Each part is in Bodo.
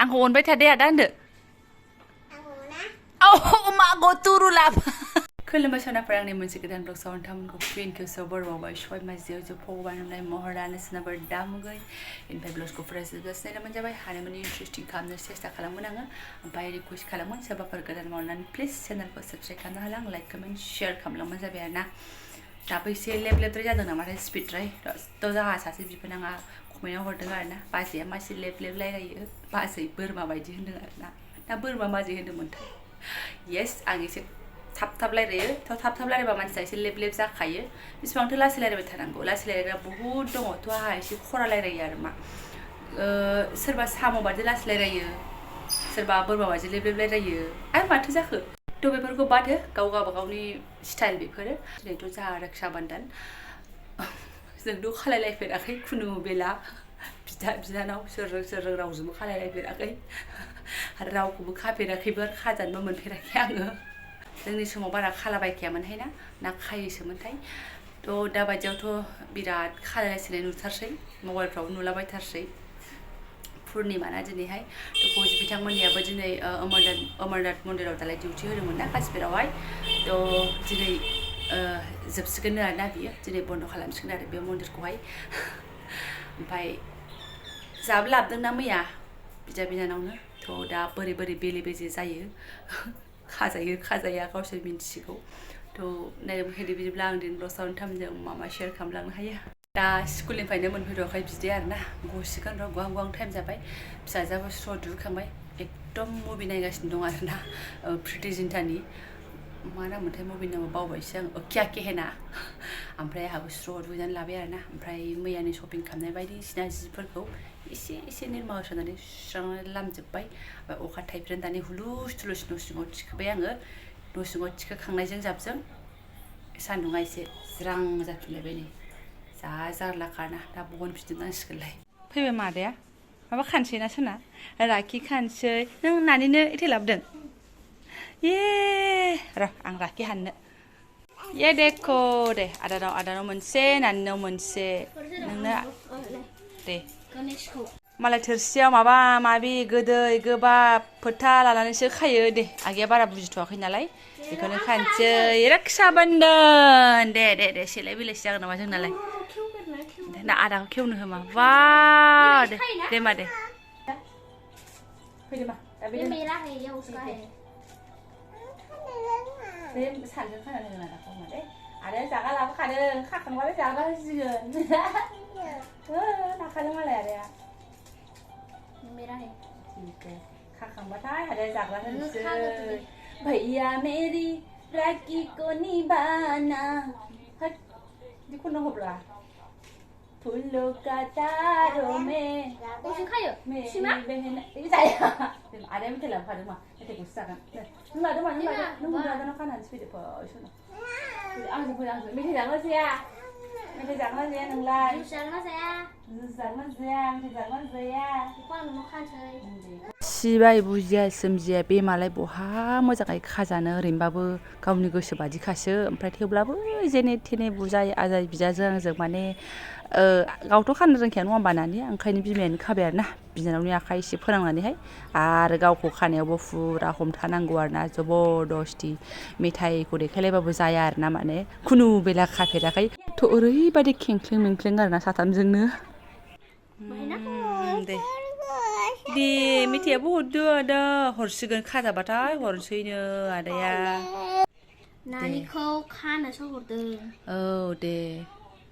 आंखौ अनबाय थादे आदा होनदो औ मा गतुरु लाब खुलुमबाय सनाफोर आंनि मोनसे गोदान ब्लगआव नोंथांमोनखौ फिन खेबसेयाव बरबावबाय सबाय माजियाव जो भगबान होननाय महरानो सोनाबर दामुगै इनिफ्राय ब्लगखौ फरायजोबगासिनो मोनजाबाय हानायमानि इन्टारेस्टिं खालामनो सेस्था खालामगोन आङो ओमफ्राय रिकुवेस्ट खालामगोन सोरबाफोर गोदान मावनानै प्लिज चेनेलखौ साबस्क्राइब खालामनो हाला आं लाइक कमेन्ट शेयार खालामलांबानो जाबाय आरो ना दाबो एसे लेब लेबद्राय जादों नामाथाय स्पिडद्राय थ' जोंहा सासे बिफोनाङा कमेन्टआव हरदों आरो ना बाजैया मासे लेब लेब रायलायो बाजै बोरमा बायदि होनदों आरो ना दा बोरमा बाजै होनदोंमोनथाय येस आं एसे थाब थाब रायलायो थ' थाब थाब रायलायबा मानसिया एसे लेब लेब जाखायो बेसेबांथो लासै रायलायबाय थानांगौ लासै रायलायग्रा बहुद दङ थ' आंहा एसे खरा रायलायो आरो मा सोरबा साम' बादि लासै रायलायो सोरबा बोरमा बादि लेब लेब रायलायो आरो माथो जाखो थ' बेफोरखौ बाद हो गाव गावबागावनि स्टाइल बेफोरो दिनैथ' जोंहा रक्षा बन्धन जोंथ' खालायलायफेराखै खुनु बेला बिदा बिनानाव सोरजों रावजोंबो खालायलायफेराखै आरो रावखौबो खाफेराखैबो खाजानोबो मोनफेराखै आङो जोंनि समाव बारा खालाबायखायामोनहाय ना खायोसोमोनथाय थ' दा बायदियावथ' बिराद खालायलायसिनाय नुथारसै मबाइलफ्राव नुलाबायथारसै पुर्निमा ना दिनैहाय थ' फौजि बिथांमोननियाबो दिनै अमरनाथ मन्दिराव दालाय डिउटि होदोंमोन ना काश्मीरावहाय थ' दिनै जोबसिगोन आरोना बियो दिनै बन्द' खालामसिगोन आरो बे मन्दिरखौहाय ओमफ्राय जाबो लाबोदोंना मैया बिदा बिनानावनो थ' दा बोरै बोरै बेले बेजे जायो खाजायो खाजाया गावसोर मिन्थिसिगौ थ' नायनो बिदिब्ला आं दिनै ब्लगआव नोंथांमोनजों मा शेयार खालामलांनो हायो दा स्कुलनिफ्रायनो मोनफैथ'वाखै बिदि आरोना गसिगोन र' गुहां गुहां टाइम जाबाय फिसाजोआबो स्र' दुगैखांबाय एकदम मुभि नायगासिनो दं आरोना प्रिति जिन्टानि मा नाममोनथाय मुभिनि नामा बावबायसो आं क्या केहेना ओमफ्राय आंहाबो स्र' दुगैनानै लाबाय आरोना ओमफ्राय मैयानि शपिं खालामनाय बायदिसिना जिफोरखौ एसे एसे निरमा होसननानै सुस्रांनानै लामजोब्बाय ओमफ्राय अखा थाइफ्रिनानै दानि हुलुस थुलुस न' सिङाव थिखोबाय आङो न' सिङाव थिखोखांनायजों जाबजों सान्दुङा एसे ज्रां जाफिनलायबाय नै जा जारलाखाना दा बहनफिनजोबनांसिगोनलाय फैबाय मादैया माबा खानसै ना सोना राखि खानसै नों नानिनो एथे लाबोदों ये र' आं राखि हाननो ये देखो दे आदानाव मोनसे नानिनाव मोनसे नोंनो दे मालाय थोरसियाव माबा माबि गोदै गोबाब फोथा लानानैसो खायो दे आगैया बारा बुजिथ'वाखै नालाय बेखौनो खानसै रक्षा बन्धन दे दे दे सेलाय बेलायसो जागोन नामा जोंनालाय ना आदाखौ खेवनो होमा वाव दे दे मा दे फैदो मा बे सानजों खानानै होगोन आदाखौ मा दे आरो जागा लाबोखादों खाखांबालाय जागा होसिगोन लाखादों मालाय आदाया ठीक है खाखांबाथाय आदाया जाग्रा होनोसै भैया मेरी राखी को निभाना हट दिखौ नहब्ला फूलों का तारों में मेरी बहन जाया आदाया मेथाइ लाबोखादों मा मेथाइखौसो जागोन नों लादो मा नों आदानाव खानानैसो फैदो फैसोना आंजों फै आंजों मेथाइ जागोन जाया मेथाइ जागोन जाया नोंलाय जुस जागोन जाया मेथाइ जागोन जाया सिबाय बुजिया सोमजिया बे मालाय बहा मोजाङै खाजानो ओरैनोबाबो गावनि गोसो बादिखासो ओमफ्राय थेवब्लाबो जेने थेने बुजाय आजाय बिजाजों आंजों माने गावथ' खानो रोंखाया नङा होमबा नानि ओंखायनो बिमायानो खाबाय आरोना बिनानावनि आखाइ एसे फोनांनानैहाय आरो गावखौ खानायावबो फुरा हमथानांगौ आरोना जबरदस्ति मेथाइखौ देखायलायबाबो जाया आरोना माने खुनु बेला खाफेराखै थ' ओरैबायदि खेंख्लें मेंख्लें आरोना साथामजोंनो दे दे मेथाइयाबो हरदो आदा हरसिगोन खाजाबाथाय हरसैनो आदाया नानिखौ खानोसो हरदों औ दे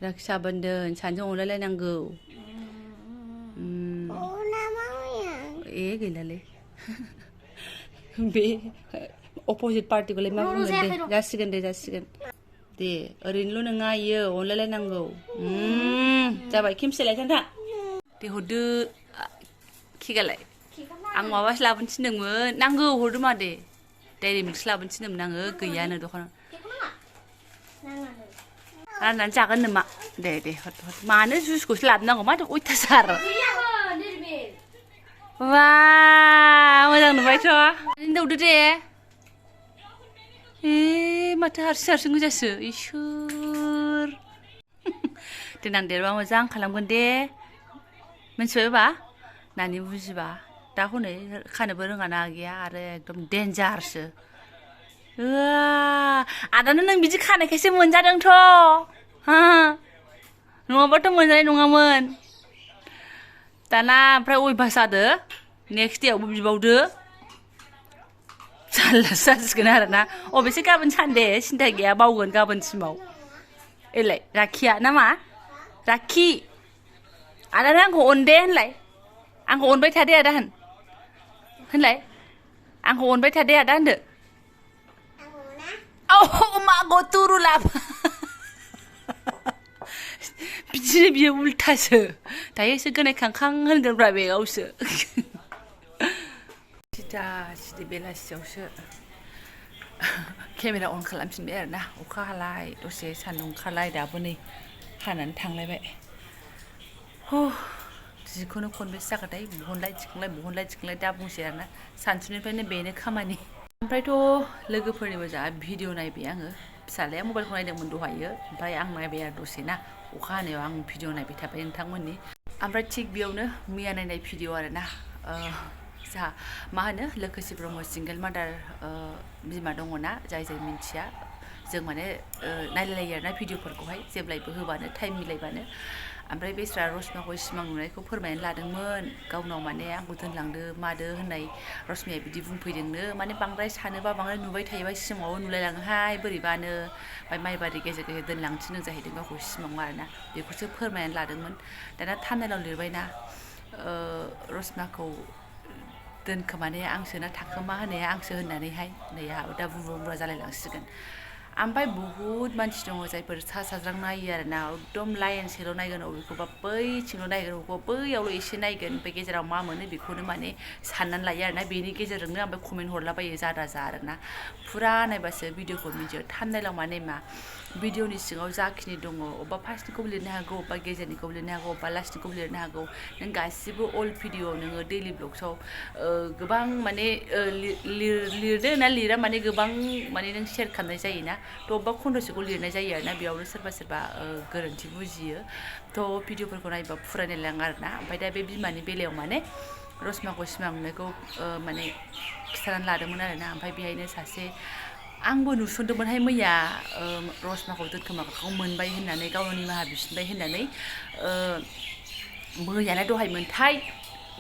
रक्षा बन्धन सानजों अनलायलायनांगौ ए गैलालै बे अपोजिट पार्टिखौलाय मा बुंगोन दे जासिगोन दे ओरैनोल' नङा इयो अनलायलायनांगौ जाबाय खेमसेलाय खोन्था दे हरदो खिगालाय आं माबासो लाबोनो थिनदोंमोन नांगौ हरदो मा दे डायरि मिल्कसो लाबोनो थिनदोंमोन आङो गैयानो दखानाव राननानै जागोन नामा दे दे हर मानो जुइसखौसो लाबोनांगौ माथो अयथासार वा मोजां नुबायथ' दौदो दे माथो हारसिं गोजासो इसोर देनां देरबा मोजां खालामगोन दे मिन्थिबायबा नानि बुजिबा दा हनै खानोबो रोङाना आगैया आरो एकदम डेन्जारसो आदानो नों बिदि खानायखायसो मोनजादोंथ' हा नङाबाथ' मोनजानाय नङामोन दाना ओमफ्राय अयभास जादो नेक्स्ट देयावबो बिबावदो जारलासो जासिगोन आरोना अबेसे गाबोन सानदे सिन्था गैया बावगोन गाबोनसिमाव एलाय राखिया ना मा राखि आदानो आंखौ अनदे होनलाय आंखौ अनबाय थादे आदा होनलाय आंखौ अनबाय थादे आदा होनदो मा गतुरु लाब बिदिनो बियो उल्थासो दायोसो गोनायखांखां होनगोनब्रा बेगावसो सिदा सिदि बेलासियावसो केमेरा अन खालामफिनबाय आरोना अखा हालाय दसे सान्दुं ओंखारलाय दाबो नै हानानै थांलायबाय जिखौनो खनबेसे जागोनथाय बहनलाय थिखांलाय दा बुंसै आरोना सानसुनिफ्रायनो बेनो खामानि ओमफ्रायथ' लोगोफोरनिबो जा भिडिअ नायबाय आङो फिसालाया मबाइलखौ नायदोंमोन दहायो ओमफ्राय आं नायबाय आरो दसे ना अखा हानायाव आं भिडिअ नायबाय थाबाय नोंथांमोननि ओमफ्राय थिग बेयावनो मैया नायनाय भिडिअ आरोना जा मा होनो लोखोसि ब्रह्म सिंगेल मादार बिमा दङना जाय मिन्थिया जों माने नायलायलायो आरोना भिडिअफोरखौहाय जेब्लायबो होबानो टाइम मिलायबानो ओमफ्राय बेस्रा रसमाखौ सिमां नुनायखौ फोरमायनानै लादोंमोन गावनाव माने आंखौ दोनलांदो मादो होननाय रसमाया बिदि बुंफैदोंनो माने बांद्राय सानोबा बांद्राय नुबाय थायोबा सिमाङाव नुलायलाङोहाय बोरैबानो ओमफ्राय माइबारि गेजेर गेजेर दोनलांथिनो जाहैदों गावखौ सिमाङाव आरोना बेखौसो फोरमायनानै लादोंमोन दाना थाम्बनेलाव लिरबायना रसमाखौ दोनखोमानाया आंसो ना थाखोमा होनाया आंसो होननानैहाय नै आंहाबो दा बुंब्रा जालायलांसिगोन ओमफ्राय बुहुत मानसि दङ जायफोर सा साज्रां नायो आरोना एकदम लाइनसेल' नायगोन अबेखौबा बैथिंल' नायगोन अबेखौबा बैयावल' एसे नायगोन ओमफ्राय गेजेराव मा मोनो बेखौनो माने साननानै लायो आरोना बेनि गेजेरजोंनो ओमफ्राय कमेन्ट हरलाबायो जादा जा आरोना फुरा नायबासो भिडिअखौ मिथियो थाम्बनेलाव माने मा भिडिअनि सिङाव जाखिनि दङ अबेबा फार्स्टनिखौबो लिरनो हागौ अबेबा गेजेरनिखौबो लिरनो हागौ अबेबा लास्टनिखौबो लिरनो हागौ नों गासिबो अल भिडिअ नोङो दैलि ब्लग्सआव गोबां माने लिरदो ना लिरा माने गोबां माने नों शेयार खालामनाय जायोना थ' अबेबा खन्द'सेखौ लिरनाय जायो आरोना बेयावनो सोरबा गोरोन्थि बुजियो थ' भिडिअफोरखौ नायबा फुरायलायलाङो आरोना ओमफ्राय दा बे बिमानि बेलायाव माने रसमाखौ सिमां नुनायखौ माने खिथानानै लादोंमोन आरोना ओमफ्राय बेहायनो सासे आंबो नुसनदोंमोनहाय मैया रसमाखौ दोनखोमाग्राखौ मोनबाय होननानै गावनो निमाहा बिफिनबाय होननानै मैयाना दहायमोनथाय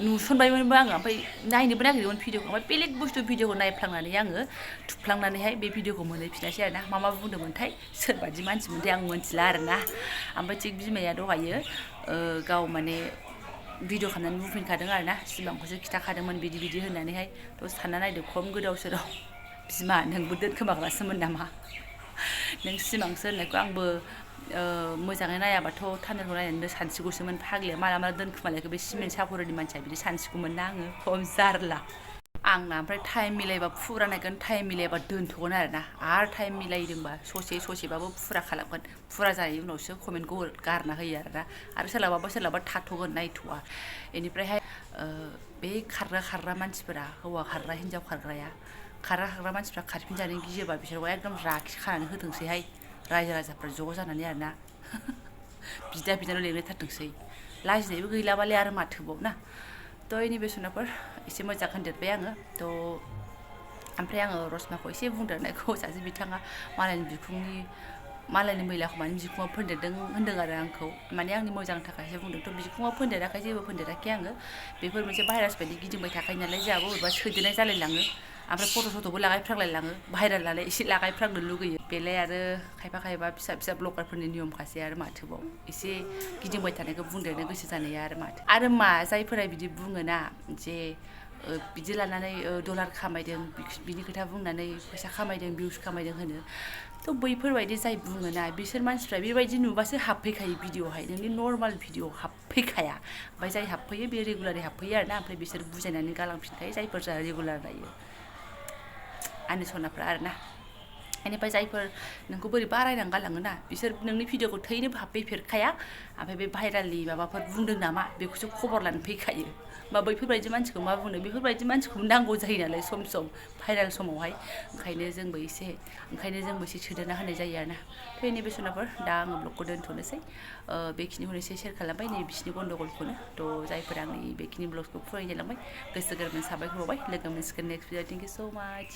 नुसनबायमोनबो आङो ओमफ्राय नायनोबो नागिरदोंमोन भिडिअखौ ओमफ्राय बेलेग बुस्थु भिडिअखौ नायफ्लांनानै आङो थुफ्लांनानैहाय बे भिडिअखौ मोनहैफिनासै आरोना मा बुंदोंमोनथाय सोरबादि मानसिमोनथाय आं मोनथिला आरोना ओमफ्राय थिग बिमाया दहायो गाव माने भिडिअ खालामनानै बुंफिनखादों आरोना सिमांखौसो खिथाखादोंमोन बिदि होननानैहाय दसे सानना नायदो खम गोदाव सोराव बिमा नोंबो दोनखोमाग्रासोमोन नामा नों सिमांसो होननायखौ आंबो मोजाङै नायाबाथ' थाम्बनेलखौ नायनानैनो सानसिगौसोमोन फाग्लिया माला दोनखोमालायखो बे सिमेन्ट सापरिनि मानसिया बिदि सानसिगौमोन ना आङो खम जारला आंना ओमफ्राय टाइम मिलायबा फुरा नायगोन टाइम मिलायबा दोनथ'गोन आरोना आरो टाइम मिलायदोंबा ससेबाबो फुरा खालामगोन फुरा जानायनि उनावसो कमेन्टखौ गारना होयो आरोना आरो सोरलाबा थाथ'गोन नायथ'वा बेनिफ्रायहाय बे खारग्रा मानसिफोरा हौवा खारग्रा हिन्जाव खारग्राया खारग्रा मानसिफ्रा खारफिनजानो गियोबा बिसोरखौ एकदम राखि खानानै होथोंसैहाय रायजो राजाफ्रा ज' जानानै आरोना बिदा बिनानाव लेंलायथारथोंसै लाजिनायबो गैलाबालाय आरो माथोबाव ना थ' एनि बेसनाफोर एसे मोजां होनदेरबाय आङो थ' ओमफ्राय आङो रसमाखौ एसे बुंदेरनायखौ सासे बिथाङा मालायनि मैलाखौ माने बिखुङाव फोनदेरदों होन्दों आरो आंखौ माने आंनि मोजांनि थाखायसो बुंदों थ' बिखुङाव फोनदेराखै जेबो फोनदेराखै आङो बेफोर मोनसे भाइरास बायदि गिदिंबाय थाखायो नालाय जोंहाबो बबेबा सोदेरनाय जालायलाङो ओमफ्राय फट'बो लागायफ्रांलायलाङो भाइरेल नालाय एसे लागायफ्रांनो लुगैयो बेलाय आरो खायफा फिसा ब्लगारफोरनि नियमखासै आरो माथोबाव एसे गिदिंबाय थानायखौ बुंदेरनो गोसो जानाया आरो माथो आरो मा जायफोरा बिदि बुङोना जे बिदि लानानै डलार खामायदों बिनि खोथा बुंनानै फैसा खामायदों भिउस खामायदों होनो थ' बैफोरबायदि जाय बुङोना बिसोर मानसिफ्रा बेबायदि नुबासो हाबफैखायो भिडिअआवहाय नोंनि नर्माल भिडिअआव हाबफैखाया ओमफ्राय जाय हाबफैयो बे रेगुलारै हाबफैयो आरोना ओमफ्राय बिसोर बुजायनानै गालांफिनखायो जायफोर जा रेगुलार नायो आंनि सनाफ्रा आरोना बेनिफ्राय जायफोर नोंखौ बोरै बारायनानै गालाङोना बिसोर नोंनि भिडिअखौ थैनो हाबफैफेरखाया ओमफ्राय बे भाइरेलनि माबाफोर बुंदों नामा बेखौसो खबर लानो फैखायो बा बैफोरबायदि मानसिखौ मा बुंनो बेफोरबायदि मानसिखौ नांगौ जायो नालाय सम सम भाइरेल समावहाय ओंखायनो जोंबो एसे सोदेरना होनाय जायो आरोना थ' एनि बेसनाफोर दा आङो ब्लगखौ दोनथ'नोसै बेखिनिखौनो एसे शेयार खालामबाय नै बिसिनि गन्दगलखौनो थ' जायफोरा आंनि बेखिनि ब्लगखौ फरायलांबाय गोसो गोरबोनि साबायखर बावबाय लोगो मोनसिगोन नेक्स्ट भिडिअ थेंक इउ स' माच